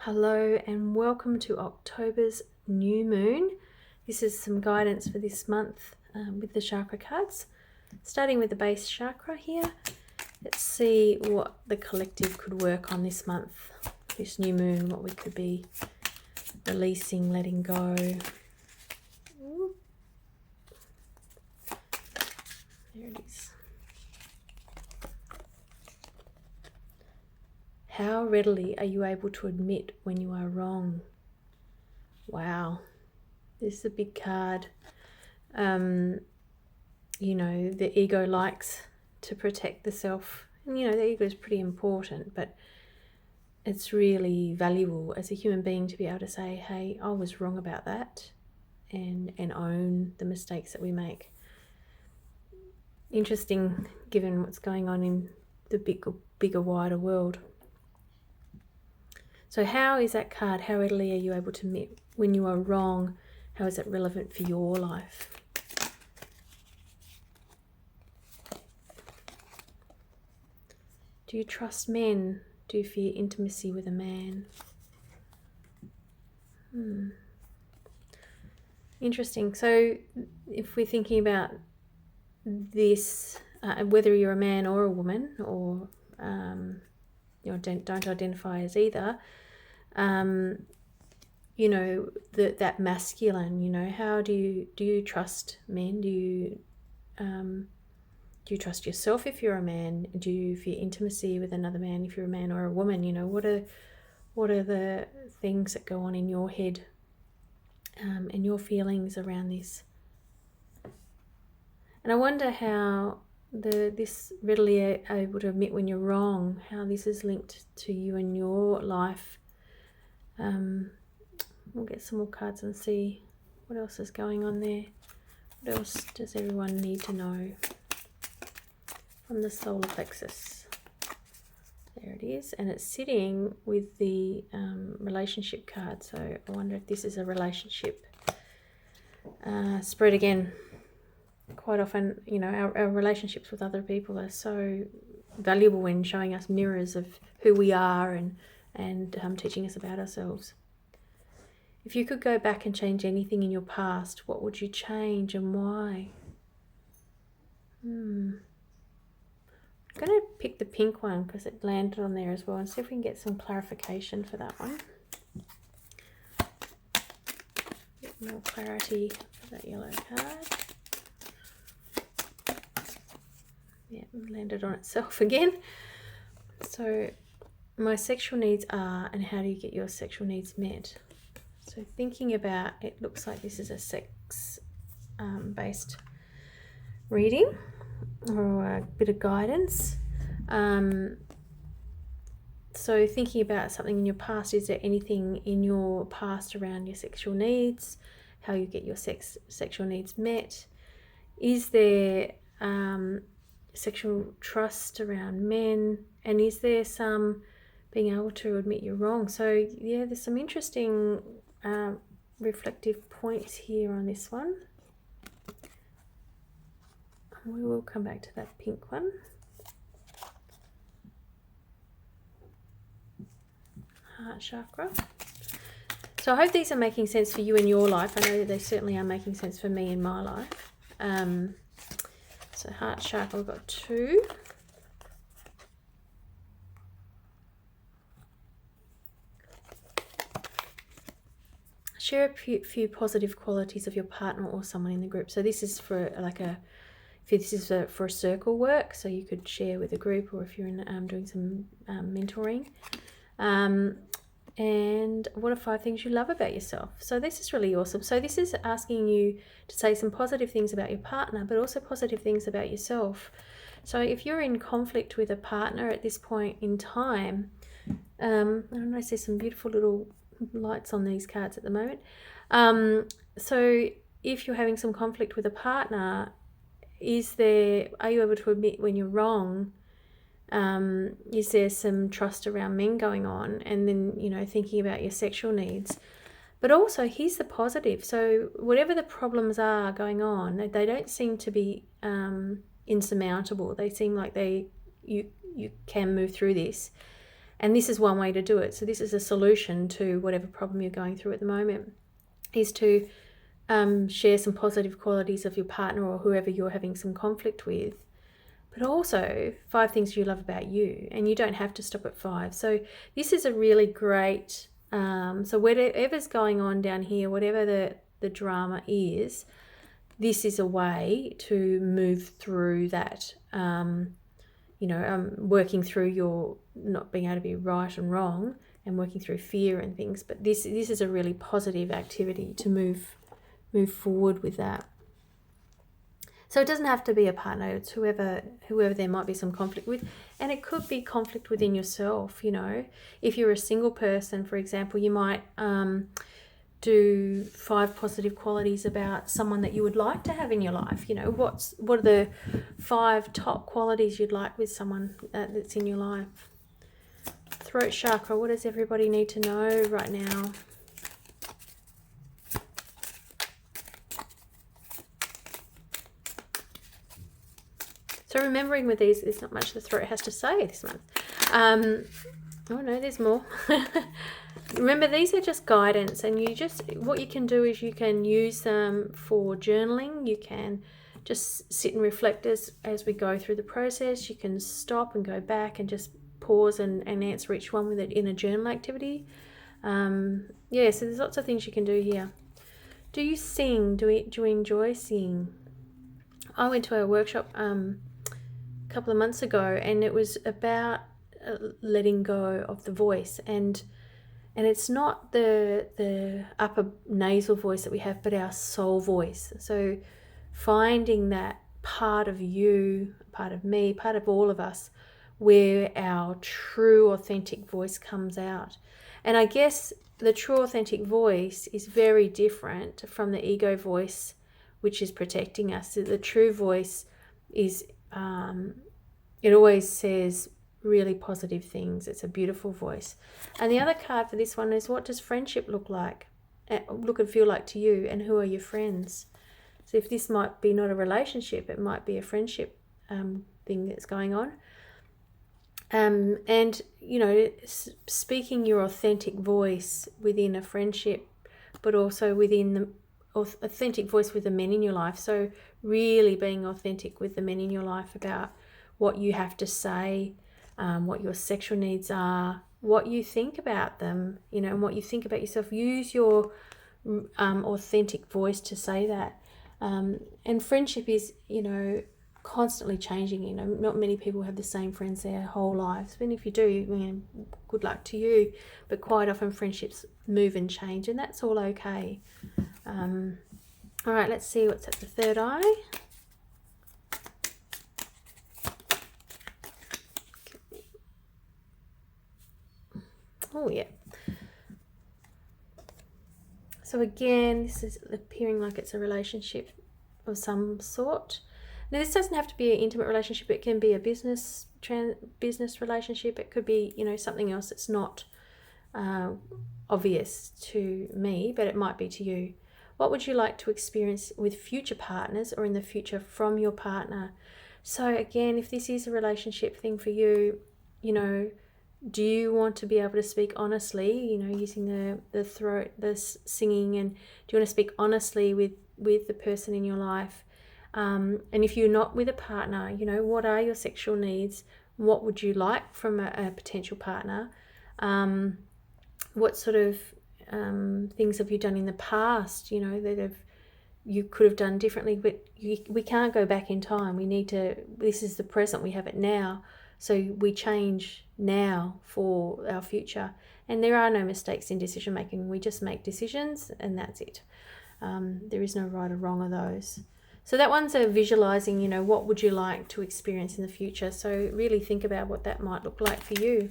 Hello and welcome to October's new moon. This is some guidance for this month with the chakra cards. Starting with the base chakra here, let's see what the collective could work on this month, this new moon, what we could be releasing, letting go. There it is. How readily are you able to admit when you are wrong? Wow, this is a big card. You know, the ego likes to protect the self. And, you know, the ego is pretty important, but it's really valuable as a human being to be able to say, hey, I was wrong about that, and own the mistakes that we make. Interesting, given what's going on in the bigger, wider world. So how is that card? How readily are you able to admit when you are wrong? How is it relevant for your life? Do you trust men? Do you fear intimacy with a man? Interesting. So if we're thinking about this, whether you're a man or a woman, or you don't identify as either, you know, that masculine, you know, how do you trust men? Do you trust yourself if you're a man? Do you fear intimacy with another man if you're a man or a woman? You know, what are the things that go on in your head and your feelings around this? And I wonder how this readily able to admit when you're wrong, how this is linked to you and your life. We'll get some more cards and see what else is going on there. What else does everyone need to know from the solar plexus? There it is, and it's sitting with the relationship card. So I wonder if this is a relationship spread again. Quite often, you know, our relationships with other people are so valuable in showing us mirrors of who we are and teaching us about ourselves. If you could go back and change anything in your past, what would you change and why? I'm going to pick the pink one because it landed on there as well, and see if we can get some clarification for that one. A bit more clarity for that yellow card. Yeah, it landed on itself again. So my sexual needs are, and how do you get your sexual needs met? So thinking about, it looks like this is a sex based reading or a bit of guidance. So thinking about something in your past, is there anything in your past around your sexual needs, how you get your sexual needs met? Is there sexual trust around men, and is there some being able to admit you're wrong? So yeah, there's some interesting reflective points here on this one. We will come back to that pink one. Heart chakra. So I hope these are making sense for you in your life. I know that they certainly are making sense for me in my life. So heart chakra, we've got 2. Share a few positive qualities of your partner or someone in the group. So this is for for circle work. So you could share with a group, or if you're in doing some mentoring. And what are 5 things you love about yourself? So this is really awesome. So this is asking you to say some positive things about your partner, but also positive things about yourself. So if you're in conflict with a partner at this point in time, I don't know, I see some beautiful little lights on these cards at the moment. So if you're having some conflict with a partner, are you able to admit when you're wrong? Is there some trust around men going on? And then, you know, thinking about your sexual needs. But also, here's the positive. So whatever the problems are going on, they don't seem to be insurmountable. They seem like you can move through this. And this is one way to do it. So this is a solution to whatever problem you're going through at the moment, is to share some positive qualities of your partner or whoever you're having some conflict with, but also 5 things you love about you. And you don't have to stop at 5. So this is a really great, so whatever's going on down here, whatever the drama is, this is a way to move through that, working through your not being able to be right and wrong and working through fear and things. But this is a really positive activity to move forward with that. So it doesn't have to be a partner. It's whoever there might be some conflict with. And it could be conflict within yourself, If you're a single person, for example, you might do 5 positive qualities about someone that you would like to have in your life. What are the 5 top qualities you'd like with someone that's in your life? Throat chakra, what does everybody need to know right now? So remembering with these, there's not much the throat has to say this month. Oh no, there's more. Remember, these are just guidance, and what you can do is you can use them for journaling. You can just sit and reflect as we go through the process. You can stop and go back and just pause and answer each one with it in a journal activity. So there's lots of things you can do here. Do you sing? Do you enjoy singing? I went to a workshop a couple of months ago, and it was about letting go of the voice, and it's not the upper nasal voice that we have, but our soul voice. So finding that part of you, part of me, part of all of us, where our true authentic voice comes out. And I guess the true authentic voice is very different from the ego voice, which is protecting us. The true voice is, it always says really positive things. It's a beautiful voice. And the other card for this one is, what does friendship look and feel like to you, and who are your friends? So if this might be not a relationship, it might be a friendship thing that's going on. And speaking your authentic voice within a friendship, but also within the authentic voice with the men in your life. So really being authentic with the men in your life about what you have to say, what your sexual needs are, what you think about them, and what you think about yourself. Use your authentic voice to say that. And friendship is, constantly changing. Not many people have the same friends their whole lives. And if you do, good luck to you. But quite often friendships move and change, and that's all okay. All right, let's see what's at the third eye. Oh, yeah. So again, this is appearing like it's a relationship of some sort. Now, this doesn't have to be an intimate relationship. It can be a business relationship. It could be, something else that's not obvious to me, but it might be to you. What would you like to experience with future partners or in the future from your partner? So again, if this is a relationship thing for you, do you want to be able to speak honestly, using the throat, the singing, and do you want to speak honestly with the person in your life? And if you're not with a partner, what are your sexual needs? What would you like from a potential partner? What sort of things have you done in the past, that you could have done differently, but we can't go back in time. This is the present, we have it now. So we change now for our future. And there are no mistakes in decision making. We just make decisions, and that's it. There is no right or wrong of those. So that one's a visualizing, what would you like to experience in the future? So really think about what that might look like for you.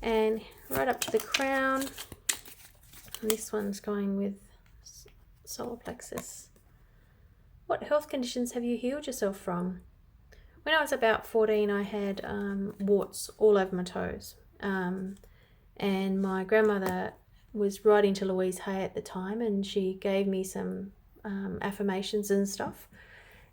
And right up to the crown. And this one's going with solar plexus. What health conditions have you healed yourself from? When I was about 14, I had warts all over my toes. And my grandmother was writing to Louise Hay at the time, and she gave me some affirmations and stuff.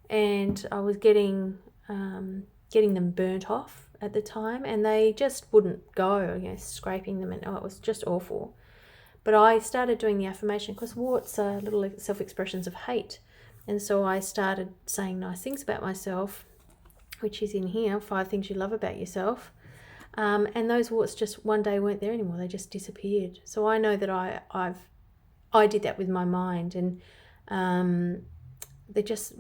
And I was getting them burnt off. at the time, and they just wouldn't go, scraping them, and it was just awful. But I started doing the affirmation because warts are little self-expressions of hate. And so I started saying nice things about myself, which is in here, 5 things you love about yourself. And those warts just one day weren't there anymore. They just disappeared. So I know that I did that with my mind, and they just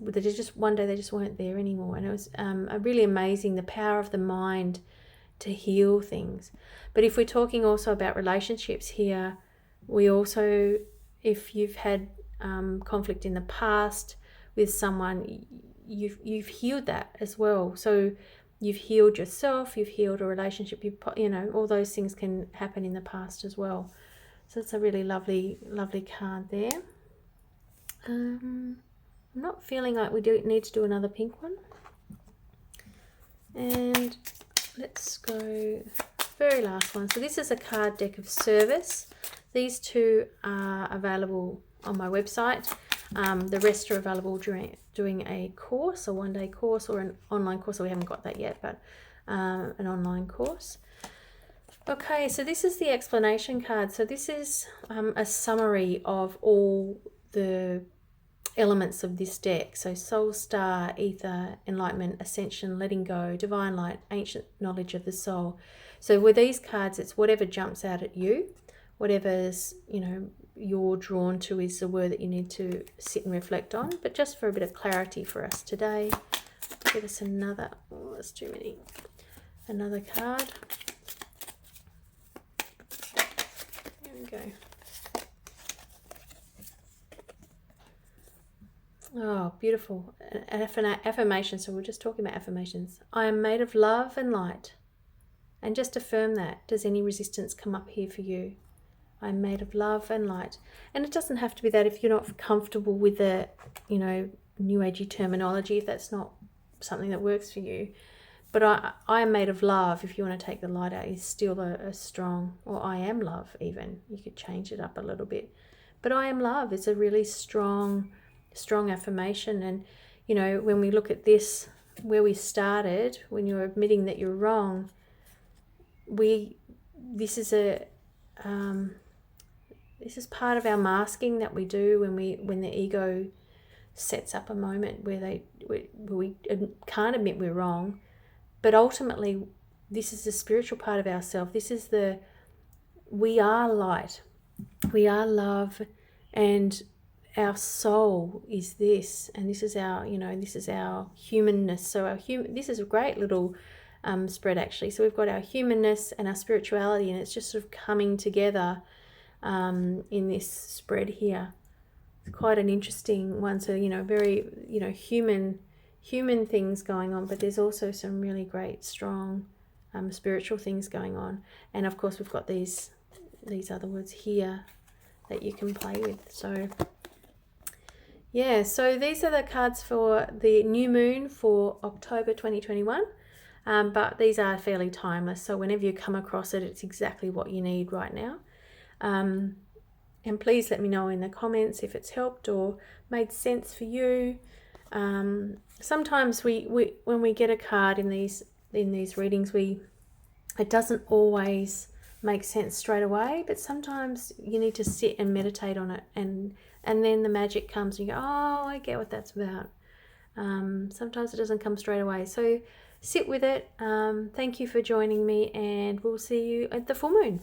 one day they just weren't there anymore. And it was really amazing, the power of the mind to heal things. But if we're talking also about relationships here, we also, if you've had conflict in the past with someone, you've healed that as well. So you've healed yourself, you've healed a relationship, all those things can happen in the past as well. So it's a really lovely card there. I'm not feeling like we need to do another pink one. And let's go very last one. So this is a card deck of service. These 2 are available on my website. The rest are available during doing a course, a 1-day course, or an online course. So we haven't got that yet, but an online course. Okay, so this is the explanation card. So this is a summary of all the elements of this deck. So soul, star, ether, enlightenment, ascension, letting go, divine light, ancient knowledge of the soul. So with these cards, it's whatever jumps out at you, whatever's you're drawn to is the word that you need to sit and reflect on. But just for a bit of clarity for us today, give us another, that's too many, another card. There we go. Oh, beautiful. An affirmation. So we're just talking about affirmations. I am made of love and light. And just affirm that. Does any resistance come up here for you? I'm made of love and light. And it doesn't have to be that if you're not comfortable with the, new agey terminology, if that's not something that works for you. But I am made of love. If you want to take the light out, is still a strong, or I am love even. You could change it up a little bit. But I am love is a really strong affirmation. And, when we look at this, where we started, when you're admitting that you're wrong, this is part of our masking that we do when the ego sets up a moment where we can't admit we're wrong. But ultimately, this is the spiritual part of ourself. This is we are light, we are love, and our soul is this, and this is our humanness. So this is a great little spread actually. So we've got our humanness and our spirituality, and it's just sort of coming together in this spread here. It's quite an interesting one. So very human things going on, but there's also some really great strong spiritual things going on. And of course we've got these other words here that you can play with. So yeah, so these are the cards for the new moon for October 2021. But these are fairly timeless, so whenever you come across it, it's exactly what you need right now. And please let me know in the comments if it's helped or made sense for you. Sometimes when we get a card in these readings, it doesn't always make sense straight away, but sometimes you need to sit and meditate on it, and then the magic comes and you go, oh, I get what that's about. Sometimes it doesn't come straight away, so sit with it. Thank you for joining me, and we'll see you at the full moon.